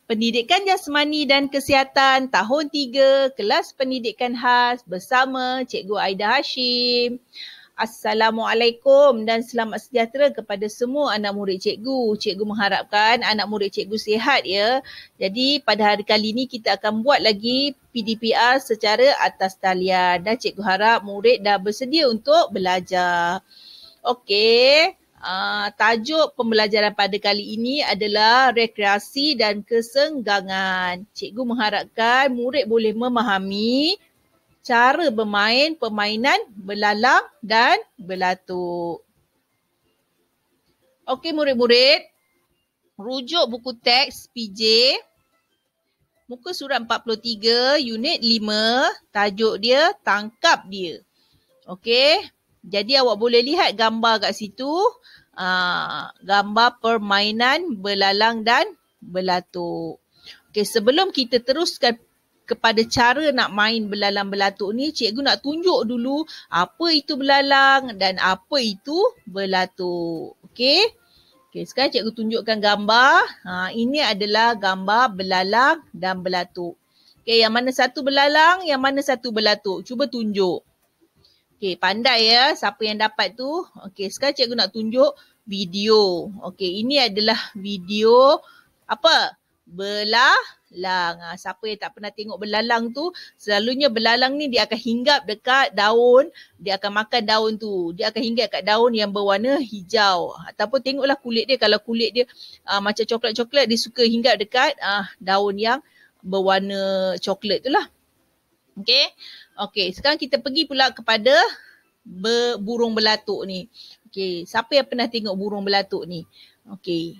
Pendidikan Jasmani dan Kesihatan tahun 3 kelas pendidikan khas bersama Cikgu Aida Hashim. Assalamualaikum dan selamat sejahtera kepada semua anak murid cikgu. Cikgu mengharapkan anak murid cikgu sihat ya. Jadi pada hari kali ini kita akan buat lagi PDPR secara atas talian dan cikgu harap murid dah bersedia untuk belajar. Okey. Tajuk pembelajaran pada kali ini adalah rekreasi dan kesenggangan. Cikgu mengharapkan murid boleh memahami cara bermain permainan belalang dan belatuk. Okey murid-murid, rujuk buku teks PJ, muka surat 43, unit 5, tajuk dia Tangkap Dia. Okey, jadi awak boleh lihat gambar kat situ. Gambar permainan belalang dan belatuk. Okey, sebelum kita teruskan kepada cara nak main belalang belatuk ni, cikgu nak tunjuk dulu apa itu belalang dan apa itu belatuk. Okey. Okey, sekarang cikgu tunjukkan gambar. Ini adalah gambar belalang dan belatuk. Okey, yang mana satu belalang, yang mana satu belatuk? Cuba tunjuk. Okey, pandai ya siapa yang dapat tu. Okey, sekarang cikgu nak tunjuk video. Okey, ini adalah video apa? Belalang. Siapa yang tak pernah tengok belalang tu, selalunya belalang ni dia akan hinggap dekat daun, dia akan makan daun tu. Dia akan hinggap kat daun yang berwarna hijau. Ataupun tengoklah kulit dia, kalau kulit dia macam coklat-coklat, dia suka hinggap dekat daun yang berwarna coklat tu lah. Okey. Okey, sekarang kita pergi pula kepada burung belatuk ni. Okey, siapa yang pernah tengok burung belatuk ni? Okey.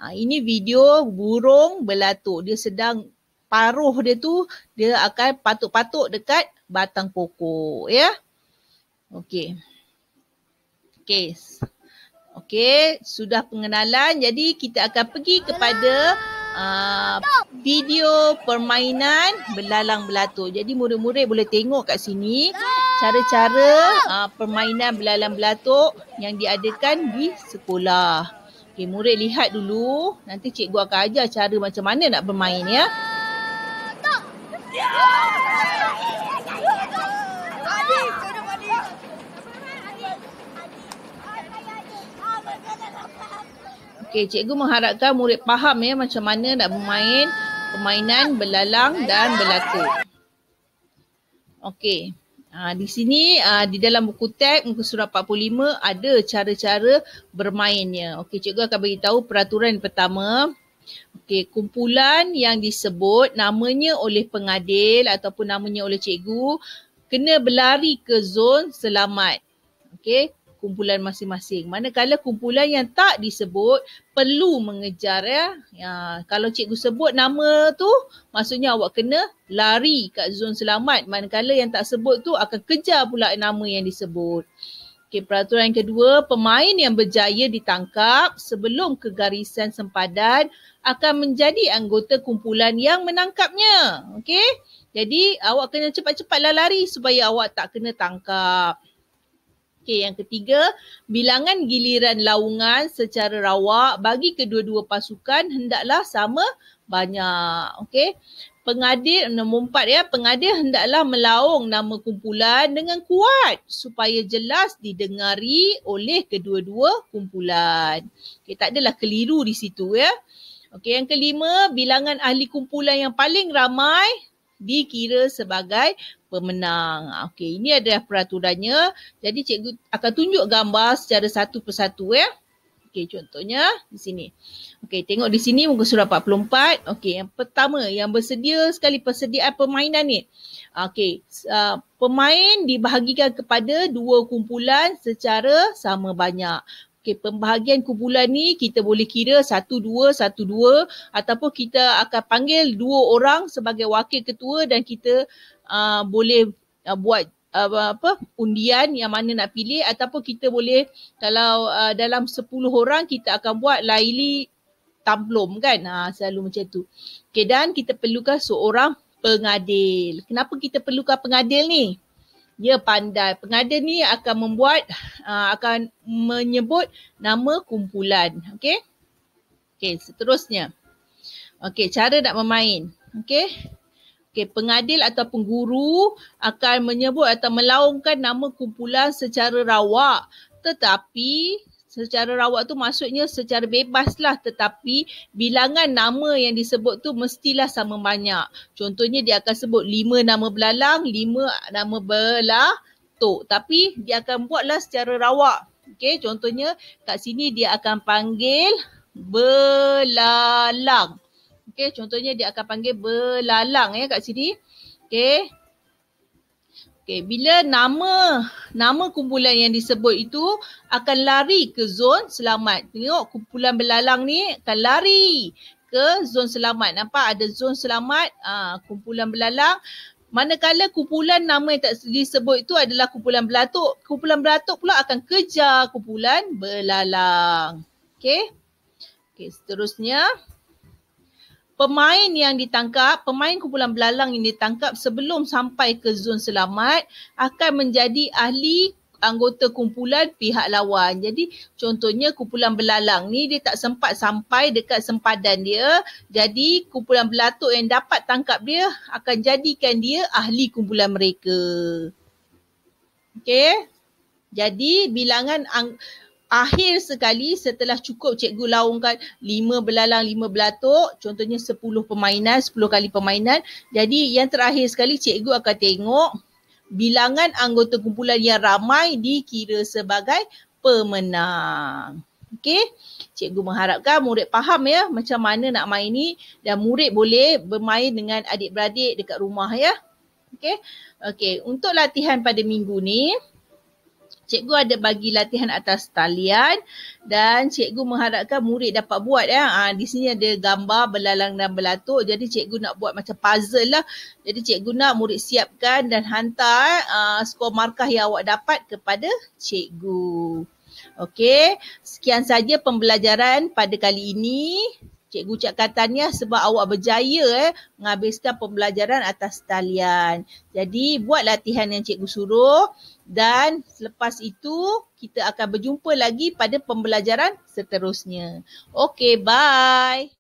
Ini video burung belatuk. Dia sedang paruh dia tu, dia akan patuk-patuk dekat batang pokok, ya. Okey. Okey. Okey, sudah pengenalan. Jadi kita akan pergi kepada video permainan belalang belatuk. Jadi murid-murid boleh tengok kat sini cara-cara permainan belalang belatuk yang diadakan di sekolah. Okey, murid lihat dulu. Nanti cikgu akan ajar cara macam mana nak bermain ya. Okey, cikgu mengharapkan murid faham ya macam mana nak bermain permainan belalang dan belatuk. Okey. Di sini di dalam buku teks muka surat 45 ada cara-cara bermainnya. Okey, cikgu akan bagi tahu peraturan pertama. Okey, kumpulan yang disebut namanya oleh pengadil ataupun namanya oleh cikgu kena berlari ke zon selamat. Okey, kumpulan masing-masing. Manakala kumpulan yang tak disebut perlu mengejar ya. Kalau cikgu sebut nama tu, maksudnya awak kena lari kat zon selamat. Manakala yang tak sebut tu akan kejar pula nama yang disebut. Okey, peraturan yang kedua, pemain yang berjaya ditangkap sebelum ke garisan sempadan akan menjadi anggota kumpulan yang menangkapnya. Okey, jadi awak kena cepat-cepatlah lari supaya awak tak kena tangkap. Okey, yang ketiga, bilangan giliran laungan secara rawak bagi kedua-dua pasukan hendaklah sama banyak. Okey. Pengadil, nombor 4 ya, pengadil hendaklah melaung nama kumpulan dengan kuat supaya jelas didengari oleh kedua-dua kumpulan. Okey, tak adalah keliru di situ ya. Okey, yang kelima, bilangan ahli kumpulan yang paling ramai dikira sebagai pemenang. Okey, ini adalah peraturannya. Jadi cikgu akan tunjuk gambar secara satu persatu ya. Okey, contohnya di sini. Okey, tengok di sini muka surat 44. Okey, yang pertama yang bersedia sekali persediaan permainan ni. Okey, pemain dibahagikan kepada dua kumpulan secara sama banyak. Okey, pembahagian kumpulan ni kita boleh kira 1-2, 1-2 ataupun kita akan panggil dua orang sebagai wakil ketua dan kita boleh buat undian yang mana nak pilih ataupun kita boleh kalau dalam 10 orang kita akan buat laili tamplum kan. Selalu macam tu. Okey, dan kita perlukan seorang pengadil. Kenapa kita perlukan pengadil ni? Dia pandai. Pengadil ni akan akan menyebut nama kumpulan. Okey. Okey, seterusnya. Okey, cara nak bermain. Okey. Okey, pengadil ataupun guru akan menyebut atau melaungkan nama kumpulan secara rawak. Tetapi secara rawak tu maksudnya secara bebas lah, tetapi bilangan nama yang disebut tu mestilah sama banyak. Contohnya dia akan sebut 5 nama belalang, 5 nama belatuk. Tapi dia akan buatlah secara rawak. Okey, contohnya kat sini dia akan panggil belalang. Okey, contohnya dia akan panggil belalang kat sini. Okey. Okey, bila nama kumpulan yang disebut itu akan lari ke zon selamat. Tengok kumpulan belalang ni akan lari ke zon selamat. Nampak ada zon selamat kumpulan belalang. Manakala kumpulan nama yang tak disebut itu adalah kumpulan belatuk. Kumpulan belatuk pula akan kejar kumpulan belalang. Okey. Okey, seterusnya. Pemain kumpulan belalang yang ditangkap sebelum sampai ke zon selamat akan menjadi ahli anggota kumpulan pihak lawan. Jadi contohnya kumpulan belalang ni dia tak sempat sampai dekat sempadan dia. Jadi kumpulan belatuk yang dapat tangkap dia akan jadikan dia ahli kumpulan mereka. Okey. Jadi bilangan akhir sekali setelah cukup cikgu laungkan 5 belalang, 5 belatuk, contohnya 10 permainan, 10 kali permainan. Jadi yang terakhir sekali cikgu akan tengok bilangan anggota kumpulan yang ramai dikira sebagai pemenang. Okey, cikgu mengharapkan murid faham ya macam mana nak main ni dan murid boleh bermain dengan adik-beradik dekat rumah ya. Okey. Okey, untuk latihan pada minggu ni cikgu ada bagi latihan atas talian dan cikgu mengharapkan murid dapat buat ya. Di sini ada gambar belalang dan belatuk. Jadi cikgu nak buat macam puzzle lah. Jadi cikgu nak murid siapkan dan hantar skor markah yang awak dapat kepada cikgu. Okey, sekian saja pembelajaran pada kali ini. Cikgu ucapkan tahniah sebab awak berjaya menghabiskan pembelajaran atas talian. Jadi buat latihan yang cikgu suruh dan selepas itu kita akan berjumpa lagi pada pembelajaran seterusnya. Okey, bye.